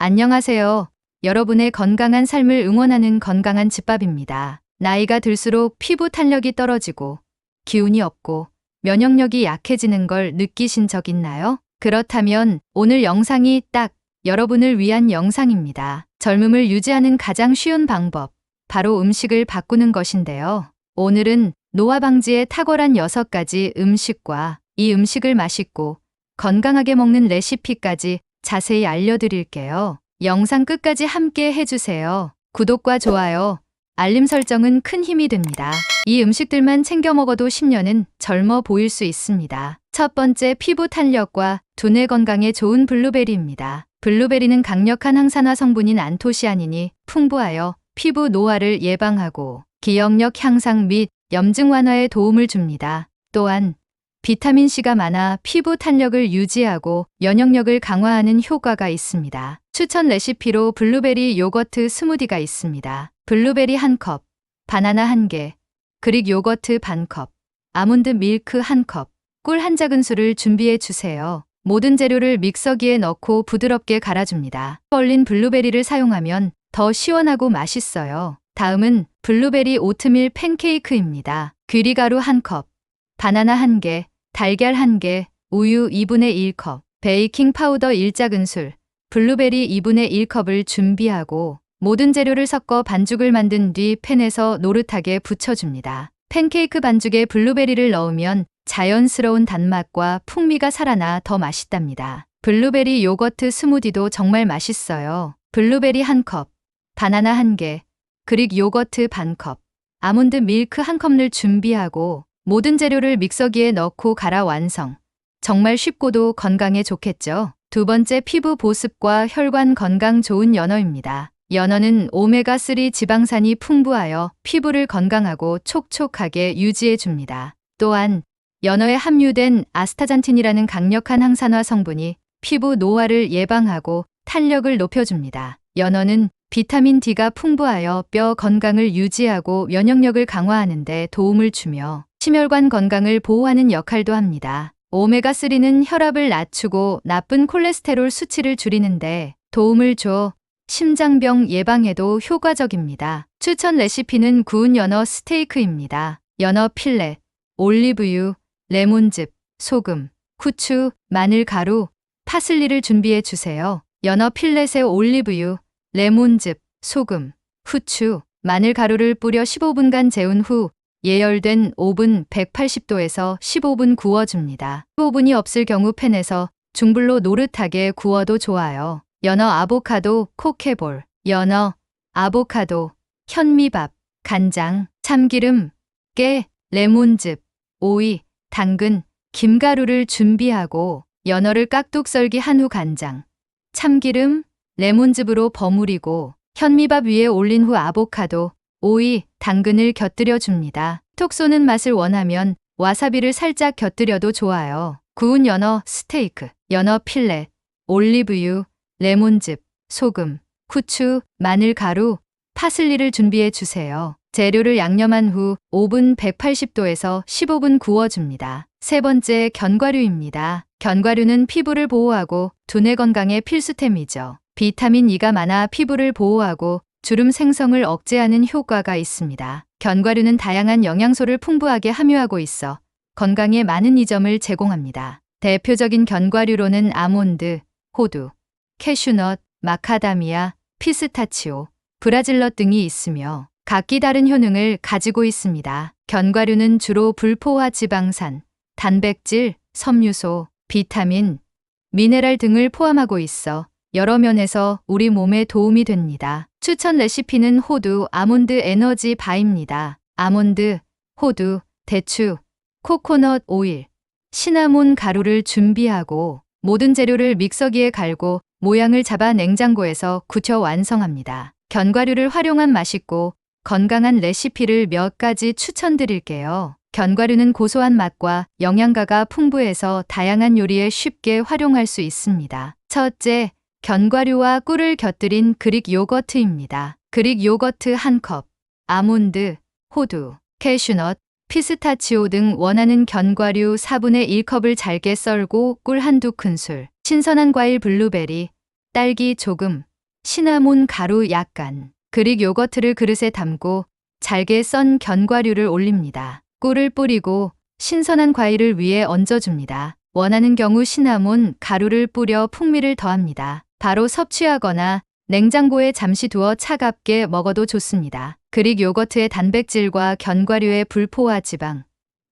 안녕하세요. 여러분의 건강한 삶을 응원하는 건강한 집밥입니다. 나이가 들수록 피부 탄력이 떨어지고 기운이 없고 면역력이 약해지는 걸 느끼신 적 있나요? 그렇다면 오늘 영상이 딱 여러분을 위한 영상입니다. 젊음을 유지하는 가장 쉬운 방법, 바로 음식을 바꾸는 것인데요. 오늘은 노화 방지에 탁월한 6가지 음식과 이 음식을 맛있고 건강하게 먹는 레시피까지 자세히 알려드릴게요. 영상 끝까지 함께 해주세요. 구독과 좋아요, 알림 설정은 큰 힘이 됩니다. 이 음식들만 챙겨 먹어도 10년은 젊어 보일 수 있습니다. 첫 번째, 피부 탄력과 두뇌 건강에 좋은 블루베리입니다. 블루베리는 강력한 항산화 성분인 안토시아닌이 풍부하여 피부 노화를 예방하고 기억력 향상 및 염증 완화에 도움을 줍니다. 또한 비타민C가 많아 피부 탄력을 유지하고 면역력을 강화하는 효과가 있습니다. 추천 레시피로 블루베리 요거트 스무디가 있습니다. 블루베리 1컵, 바나나 1개, 그릭 요거트 반컵, 아몬드 밀크 1컵, 꿀 1작은술을 준비해 주세요. 모든 재료를 믹서기에 넣고 부드럽게 갈아줍니다. 얼린 블루베리를 사용하면 더 시원하고 맛있어요. 다음은 블루베리 오트밀 팬케이크입니다. 귀리가루 1컵, 바나나 1개, 달걀 1개, 우유 2분의 1컵, 베이킹 파우더 1작은술, 블루베리 2분의 1컵을 준비하고 모든 재료를 섞어 반죽을 만든 뒤 팬에서 노릇하게 붙여줍니다. 팬케이크 반죽에 블루베리를 넣으면 자연스러운 단맛과 풍미가 살아나 더 맛있답니다. 블루베리 요거트 스무디도 정말 맛있어요. 블루베리 1컵, 바나나 1개, 그릭 요거트 반컵, 아몬드 밀크 1컵을 준비하고 모든 재료를 믹서기에 넣고 갈아 완성. 정말 쉽고도 건강에 좋겠죠? 두 번째, 피부 보습과 혈관 건강 좋은 연어입니다. 연어는 오메가3 지방산이 풍부하여 피부를 건강하고 촉촉하게 유지해줍니다. 또한 연어에 함유된 아스타잔틴이라는 강력한 항산화 성분이 피부 노화를 예방하고 탄력을 높여줍니다. 연어는 비타민 D가 풍부하여 뼈 건강을 유지하고 면역력을 강화하는 데 도움을 주며 심혈관 건강을 보호하는 역할도 합니다. 오메가3는 혈압을 낮추고 나쁜 콜레스테롤 수치를 줄이는데 도움을 줘 심장병 예방에도 효과적입니다. 추천 레시피는 구운 연어 스테이크입니다. 연어 필렛, 올리브유, 레몬즙, 소금, 후추, 마늘 가루, 파슬리를 준비해 주세요. 연어 필렛에 올리브유, 레몬즙, 소금, 후추, 마늘 가루를 뿌려 15분간 재운 후 예열된 오븐 180도에서 15분 구워줍니다. 15분이 없을 경우 팬에서 중불로 노릇하게 구워도 좋아요. 연어 아보카도 코케볼, 연어, 아보카도, 현미밥, 간장, 참기름, 깨, 레몬즙, 오이, 당근, 김가루를 준비하고 연어를 깍둑 썰기한 후 간장, 참기름, 레몬즙으로 버무리고 현미밥 위에 올린 후 아보카도, 오이, 당근을 곁들여 줍니다. 톡 쏘는 맛을 원하면 와사비를 살짝 곁들여도 좋아요. 구운 연어 스테이크, 연어 필렛, 올리브유, 레몬즙, 소금, 후추, 마늘 가루, 파슬리를 준비해 주세요. 재료를 양념한 후 오븐 180도에서 15분 구워줍니다. 세 번째, 견과류입니다. 견과류는 피부를 보호하고 두뇌 건강에 필수템이죠. 비타민 E가 많아 피부를 보호하고 주름 생성을 억제하는 효과가 있습니다. 견과류는 다양한 영양소를 풍부하게 함유하고 있어 건강에 많은 이점을 제공합니다. 대표적인 견과류로는 아몬드, 호두, 캐슈넛, 마카다미아, 피스타치오, 브라질넛 등이 있으며 각기 다른 효능을 가지고 있습니다. 견과류는 주로 불포화 지방산, 단백질, 섬유소, 비타민, 미네랄 등을 포함하고 있어 여러 면에서 우리 몸에 도움이 됩니다. 추천 레시피는 호두, 아몬드 에너지 바입니다. 아몬드, 호두, 대추, 코코넛 오일, 시나몬 가루를 준비하고 모든 재료를 믹서기에 갈고 모양을 잡아 냉장고에서 굳혀 완성합니다. 견과류를 활용한 맛있고 건강한 레시피를 몇 가지 추천드릴게요. 견과류는 고소한 맛과 영양가가 풍부해서 다양한 요리에 쉽게 활용할 수 있습니다. 첫째, 견과류와 꿀을 곁들인 그릭 요거트입니다. 그릭 요거트 1컵, 아몬드, 호두, 캐슈넛, 피스타치오 등 원하는 견과류 4분의 1컵을 잘게 썰고 꿀 한두 큰술, 신선한 과일 블루베리, 딸기 조금, 시나몬 가루 약간. 그릭 요거트를 그릇에 담고 잘게 썬 견과류를 올립니다. 꿀을 뿌리고 신선한 과일을 위에 얹어줍니다. 원하는 경우 시나몬 가루를 뿌려 풍미를 더합니다. 바로 섭취하거나 냉장고에 잠시 두어 차갑게 먹어도 좋습니다. 그릭 요거트의 단백질과 견과류의 불포화 지방,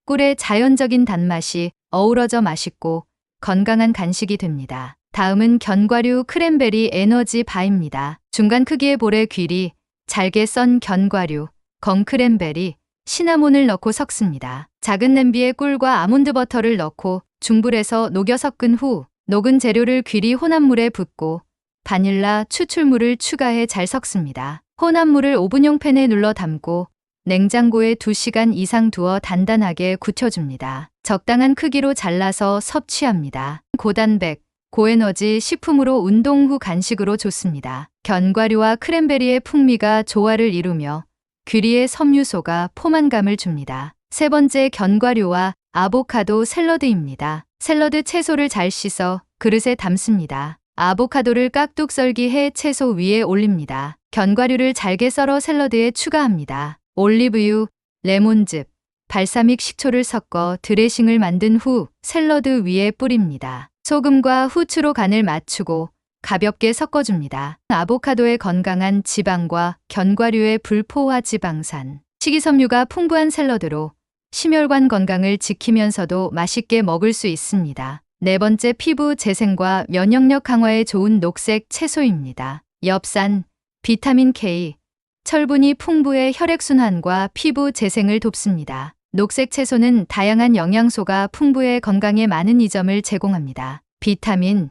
꿀의 자연적인 단맛이 어우러져 맛있고 건강한 간식이 됩니다. 다음은 견과류 크랜베리 에너지 바입니다. 중간 크기의 볼에 귀리, 잘게 썬 견과류, 건크랜베리, 시나몬을 넣고 섞습니다. 작은 냄비에 꿀과 아몬드 버터를 넣고 중불에서 녹여 섞은 후 녹은 재료를 귀리 혼합물에 붓고 바닐라 추출물을 추가해 잘 섞습니다. 혼합물을 오븐용 팬에 눌러 담고 냉장고에 2시간 이상 두어 단단하게 굳혀줍니다. 적당한 크기로 잘라서 섭취합니다. 고단백, 고에너지 식품으로 운동 후 간식으로 좋습니다. 견과류와 크랜베리의 풍미가 조화를 이루며 귀리의 섬유소가 포만감을 줍니다. 세 번째, 견과류와 아보카도 샐러드입니다. 샐러드 채소를 잘 씻어 그릇에 담습니다. 아보카도를 깍둑 썰기해 채소 위에 올립니다. 견과류를 잘게 썰어 샐러드에 추가합니다. 올리브유, 레몬즙, 발사믹 식초를 섞어 드레싱을 만든 후 샐러드 위에 뿌립니다. 소금과 후추로 간을 맞추고 가볍게 섞어줍니다. 아보카도의 건강한 지방과 견과류의 불포화 지방산, 식이섬유가 풍부한 샐러드로 심혈관 건강을 지키면서도 맛있게 먹을 수 있습니다. 네 번째, 피부 재생과 면역력 강화에 좋은 녹색 채소입니다. 엽산, 비타민 K, 철분이 풍부해 혈액순환과 피부 재생을 돕습니다. 녹색 채소는 다양한 영양소가 풍부해 건강에 많은 이점을 제공합니다. 비타민,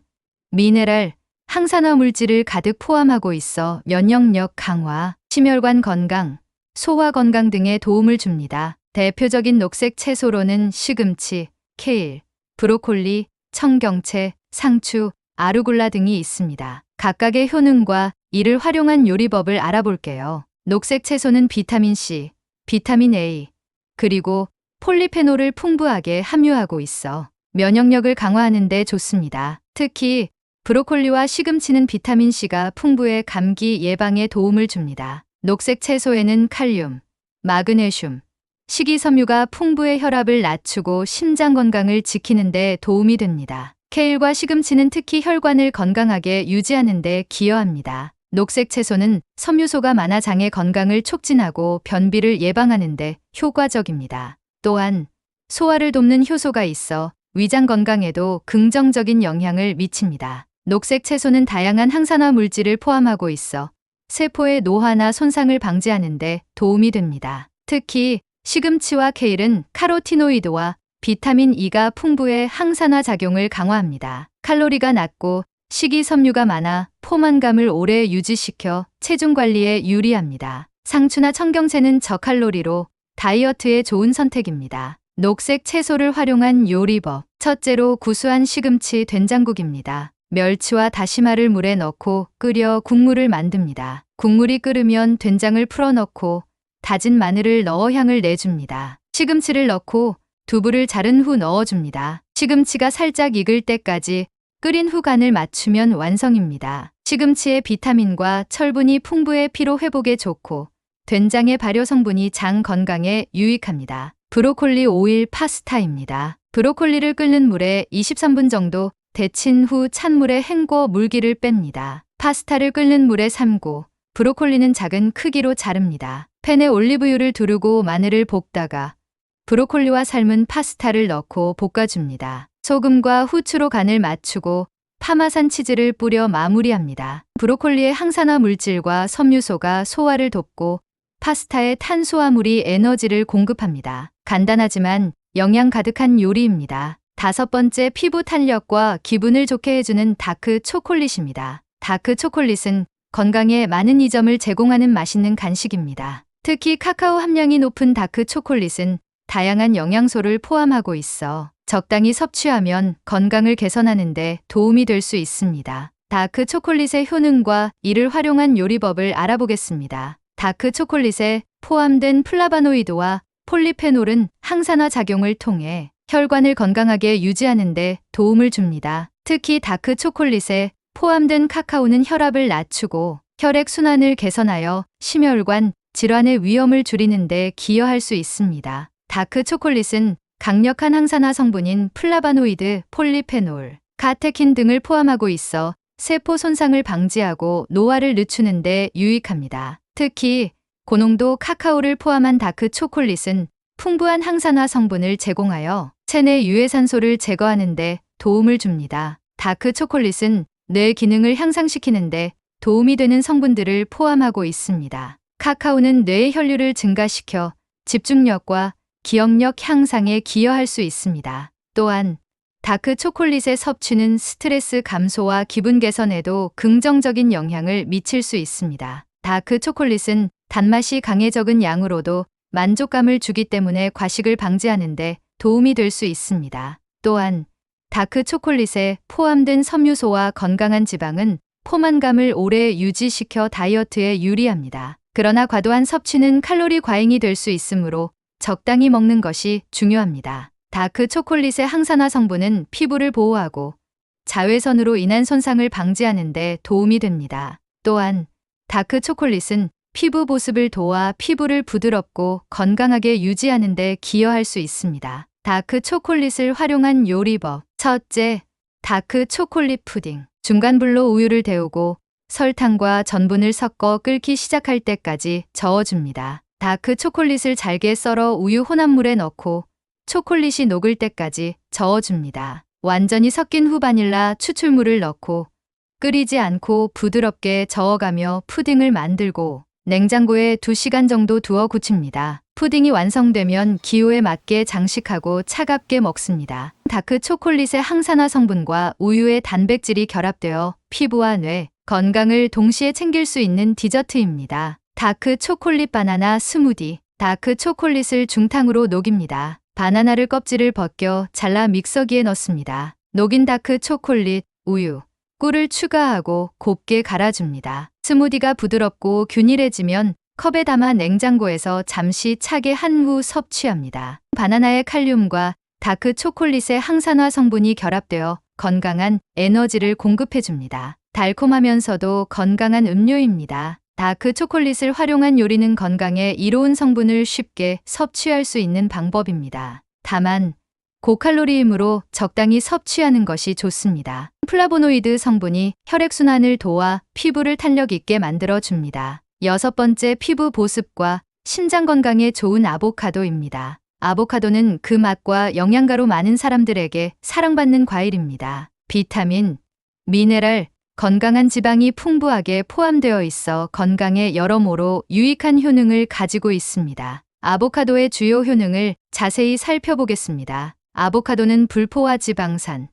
미네랄, 항산화 물질을 가득 포함하고 있어 면역력 강화, 심혈관 건강, 소화 건강 등에 도움을 줍니다. 대표적인 녹색 채소로는 시금치, 케일, 브로콜리, 청경채, 상추, 아루굴라 등이 있습니다. 각각의 효능과 이를 활용한 요리법을 알아볼게요. 녹색 채소는 비타민 C, 비타민 A, 그리고 폴리페놀을 풍부하게 함유하고 있어 면역력을 강화하는 데 좋습니다. 특히 브로콜리와 시금치는 비타민 C가 풍부해 감기 예방에 도움을 줍니다. 녹색 채소에는 칼륨, 마그네슘, 식이섬유가 풍부해 혈압을 낮추고 심장 건강을 지키는 데 도움이 됩니다. 케일과 시금치는 특히 혈관을 건강하게 유지하는 데 기여합니다. 녹색 채소는 섬유소가 많아 장의 건강을 촉진하고 변비를 예방하는 데 효과적입니다. 또한 소화를 돕는 효소가 있어 위장 건강에도 긍정적인 영향을 미칩니다. 녹색 채소는 다양한 항산화 물질을 포함하고 있어 세포의 노화나 손상을 방지하는 데 도움이 됩니다. 특히 시금치와 케일은 카로티노이드와 비타민 E가 풍부해 항산화 작용을 강화합니다. 칼로리가 낮고 식이섬유가 많아 포만감을 오래 유지시켜 체중 관리에 유리합니다. 상추나 청경채는 저칼로리로 다이어트에 좋은 선택입니다. 녹색 채소를 활용한 요리법. 첫째로 구수한 시금치 된장국입니다. 멸치와 다시마를 물에 넣고 끓여 국물을 만듭니다. 국물이 끓으면 된장을 풀어넣고 다진 마늘을 넣어 향을 내줍니다. 시금치를 넣고 두부를 자른 후 넣어줍니다. 시금치가 살짝 익을 때까지 끓인 후 간을 맞추면 완성입니다. 시금치의 비타민과 철분이 풍부해 피로 회복에 좋고 된장의 발효 성분이 장 건강에 유익합니다. 브로콜리 오일 파스타입니다. 브로콜리를 끓는 물에 23분 정도 데친 후 찬물에 헹궈 물기를 뺍니다. 파스타를 끓는 물에 삶고 브로콜리는 작은 크기로 자릅니다. 팬에 올리브유를 두르고 마늘을 볶다가 브로콜리와 삶은 파스타를 넣고 볶아줍니다. 소금과 후추로 간을 맞추고 파마산 치즈를 뿌려 마무리합니다. 브로콜리의 항산화 물질과 섬유소가 소화를 돕고 파스타의 탄수화물이 에너지를 공급합니다. 간단하지만 영양 가득한 요리입니다. 다섯 번째, 피부 탄력과 기분을 좋게 해주는 다크 초콜릿입니다. 다크 초콜릿은 건강에 많은 이점을 제공하는 맛있는 간식입니다. 특히 카카오 함량이 높은 다크 초콜릿은 다양한 영양소를 포함하고 있어 적당히 섭취하면 건강을 개선하는 데 도움이 될 수 있습니다. 다크 초콜릿의 효능과 이를 활용한 요리법을 알아보겠습니다. 다크 초콜릿에 포함된 플라바노이드와 폴리페놀은 항산화 작용을 통해 혈관을 건강하게 유지하는 데 도움을 줍니다. 특히 다크 초콜릿에 포함된 카카오는 혈압을 낮추고 혈액순환을 개선하여 심혈관 질환의 위험을 줄이는 데 기여할 수 있습니다. 다크 초콜릿은 강력한 항산화 성분인 플라바노이드, 폴리페놀, 카테킨 등을 포함하고 있어 세포 손상을 방지하고 노화를 늦추는 데 유익합니다. 특히 고농도 카카오를 포함한 다크 초콜릿은 풍부한 항산화 성분을 제공하여 체내 유해산소를 제거하는 데 도움을 줍니다. 다크 초콜릿은 뇌 기능을 향상시키는 데 도움이 되는 성분들을 포함하고 있습니다. 카카오는 뇌의 혈류를 증가시켜 집중력과 기억력 향상에 기여할 수 있습니다. 또한 다크 초콜릿의 섭취는 스트레스 감소와 기분 개선에도 긍정적인 영향을 미칠 수 있습니다. 다크 초콜릿은 단맛이 강해 적은 양으로도 만족감을 주기 때문에 과식을 방지하는 데 도움이 될 수 있습니다. 또한 다크 초콜릿에 포함된 섬유소와 건강한 지방은 포만감을 오래 유지시켜 다이어트에 유리합니다. 그러나 과도한 섭취는 칼로리 과잉이 될 수 있으므로 적당히 먹는 것이 중요합니다. 다크 초콜릿의 항산화 성분은 피부를 보호하고 자외선으로 인한 손상을 방지하는 데 도움이 됩니다. 또한 다크 초콜릿은 피부 보습을 도와 피부를 부드럽고 건강하게 유지하는 데 기여할 수 있습니다. 다크 초콜릿을 활용한 요리법. 첫째, 다크 초콜릿 푸딩. 중간불로 우유를 데우고 설탕과 전분을 섞어 끓기 시작할 때까지 저어줍니다. 다크 초콜릿을 잘게 썰어 우유 혼합물에 넣고 초콜릿이 녹을 때까지 저어줍니다. 완전히 섞인 후 바닐라 추출물을 넣고 끓이지 않고 부드럽게 저어가며 푸딩을 만들고 냉장고에 2시간 정도 두어 굳힙니다. 푸딩이 완성되면 기호에 맞게 장식하고 차갑게 먹습니다. 다크 초콜릿의 항산화 성분과 우유의 단백질이 결합되어 피부와 뇌, 건강을 동시에 챙길 수 있는 디저트입니다. 다크 초콜릿 바나나 스무디. 다크 초콜릿을 중탕으로 녹입니다. 바나나를 껍질을 벗겨 잘라 믹서기에 넣습니다. 녹인 다크 초콜릿, 우유, 꿀을 추가하고 곱게 갈아줍니다. 스무디가 부드럽고 균일해지면 컵에 담아 냉장고에서 잠시 차게 한 후 섭취합니다. 바나나의 칼륨과 다크 초콜릿의 항산화 성분이 결합되어 건강한 에너지를 공급해줍니다. 달콤하면서도 건강한 음료입니다. 다크 초콜릿을 활용한 요리는 건강에 이로운 성분을 쉽게 섭취할 수 있는 방법입니다. 다만 고칼로리이므로 적당히 섭취하는 것이 좋습니다. 플라보노이드 성분이 혈액순환을 도와 피부를 탄력 있게 만들어줍니다. 6번째, 피부 보습과 신장 건강에 좋은 아보카도입니다. 아보카도는 그 맛과 영양가로 많은 사람들에게 사랑받는 과일입니다. 비타민, 미네랄, 건강한 지방이 풍부하게 포함되어 있어 건강에 여러모로 유익한 효능을 가지고 있습니다. 아보카도의 주요 효능을 자세히 살펴보겠습니다. 아보카도는 불포화 지방산,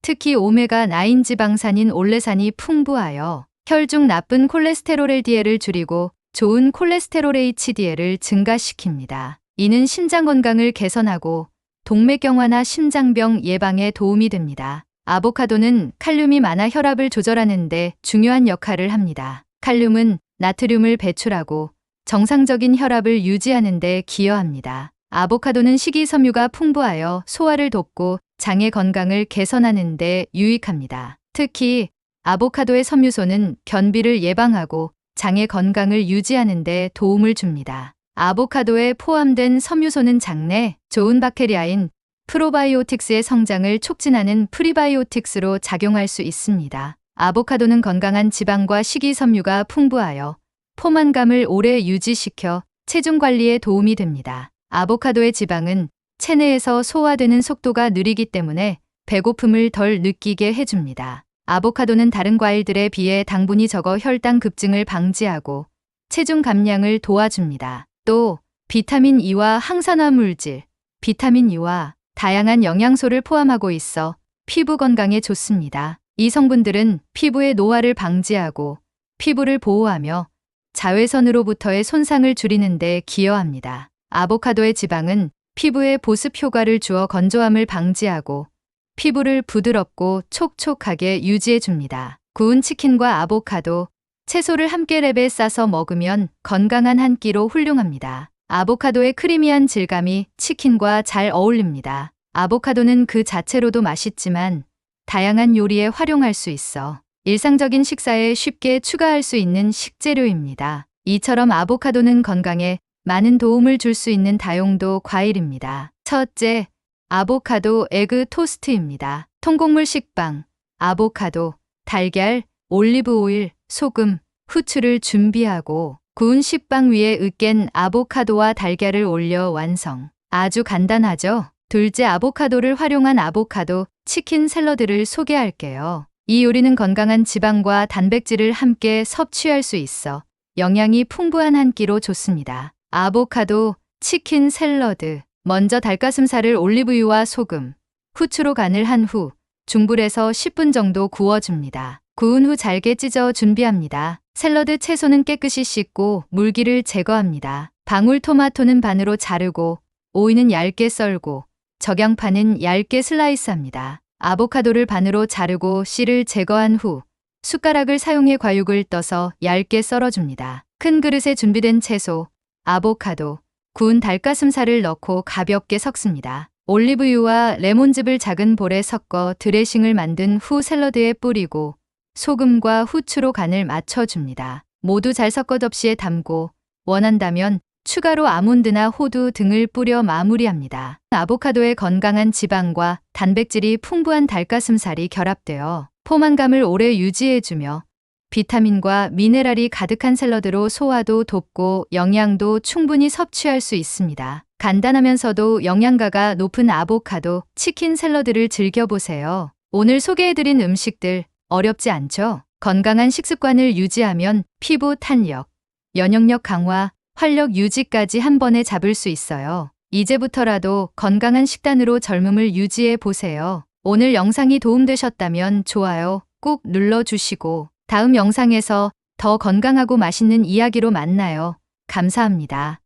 특히 오메가9 지방산인 올레산이 풍부하여 혈중 나쁜 콜레스테롤 LDL을 줄이고 좋은 콜레스테롤 HDL을 증가시킵니다. 이는 심장 건강을 개선하고 동맥경화나 심장병 예방에 도움이 됩니다. 아보카도는 칼륨이 많아 혈압을 조절하는 데 중요한 역할을 합니다. 칼륨은 나트륨을 배출하고 정상적인 혈압을 유지하는 데 기여합니다. 아보카도는 식이섬유가 풍부하여 소화를 돕고 장의 건강을 개선하는 데 유익합니다. 특히 아보카도의 섬유소는 변비를 예방하고 장의 건강을 유지하는 데 도움을 줍니다. 아보카도에 포함된 섬유소는 장내 좋은 박테리아인 프로바이오틱스의 성장을 촉진하는 프리바이오틱스로 작용할 수 있습니다. 아보카도는 건강한 지방과 식이섬유가 풍부하여 포만감을 오래 유지시켜 체중 관리에 도움이 됩니다. 아보카도의 지방은 체내에서 소화되는 속도가 느리기 때문에 배고픔을 덜 느끼게 해줍니다. 아보카도는 다른 과일들에 비해 당분이 적어 혈당 급증을 방지하고 체중 감량을 도와줍니다. 또 비타민 E와 항산화 물질, 비타민 E와 다양한 영양소를 포함하고 있어 피부 건강에 좋습니다. 이 성분들은 피부의 노화를 방지하고 피부를 보호하며 자외선으로부터의 손상을 줄이는 데 기여합니다. 아보카도의 지방은 피부에 보습 효과를 주어 건조함을 방지하고 피부를 부드럽고 촉촉하게 유지해 줍니다. 구운 치킨과 아보카도, 채소를 함께 랩에 싸서 먹으면 건강한 한 끼로 훌륭합니다. 아보카도의 크리미한 질감이 치킨과 잘 어울립니다. 아보카도는 그 자체로도 맛있지만 다양한 요리에 활용할 수 있어 일상적인 식사에 쉽게 추가할 수 있는 식재료입니다. 이처럼 아보카도는 건강에 많은 도움을 줄 수 있는 다용도 과일입니다. 첫째, 아보카도 에그 토스트입니다. 통곡물 식빵, 아보카도, 달걀, 올리브 오일, 소금, 후추를 준비하고 구운 식빵 위에 으깬 아보카도와 달걀을 올려 완성. 아주 간단하죠? 둘째, 아보카도를 활용한 아보카도 치킨 샐러드를 소개할게요. 이 요리는 건강한 지방과 단백질을 함께 섭취할 수 있어 영양이 풍부한 한 끼로 좋습니다. 아보카도 치킨 샐러드. 먼저 닭가슴살을 올리브유와 소금, 후추로 간을 한 후 중불에서 10분 정도 구워줍니다. 구운 후 잘게 찢어 준비합니다. 샐러드 채소는 깨끗이 씻고 물기를 제거합니다. 방울토마토는 반으로 자르고 오이는 얇게 썰고 적양파는 얇게 슬라이스합니다. 아보카도를 반으로 자르고 씨를 제거한 후 숟가락을 사용해 과육을 떠서 얇게 썰어줍니다. 큰 그릇에 준비된 채소, 아보카도, 구운 닭가슴살을 넣고 가볍게 섞습니다. 올리브유와 레몬즙을 작은 볼에 섞어 드레싱을 만든 후 샐러드에 뿌리고 소금과 후추로 간을 맞춰줍니다. 모두 잘 섞어 접시에 담고 원한다면 추가로 아몬드나 호두 등을 뿌려 마무리합니다. 아보카도의 건강한 지방과 단백질이 풍부한 닭가슴살이 결합되어 포만감을 오래 유지해주며 비타민과 미네랄이 가득한 샐러드로 소화도 돕고 영양도 충분히 섭취할 수 있습니다. 간단하면서도 영양가가 높은 아보카도 치킨 샐러드를 즐겨보세요. 오늘 소개해드린 음식들 어렵지 않죠? 건강한 식습관을 유지하면 피부 탄력, 면역력 강화, 활력 유지까지 한 번에 잡을 수 있어요. 이제부터라도 건강한 식단으로 젊음을 유지해 보세요. 오늘 영상이 도움되셨다면 좋아요 꼭 눌러주시고 다음 영상에서 더 건강하고 맛있는 이야기로 만나요. 감사합니다.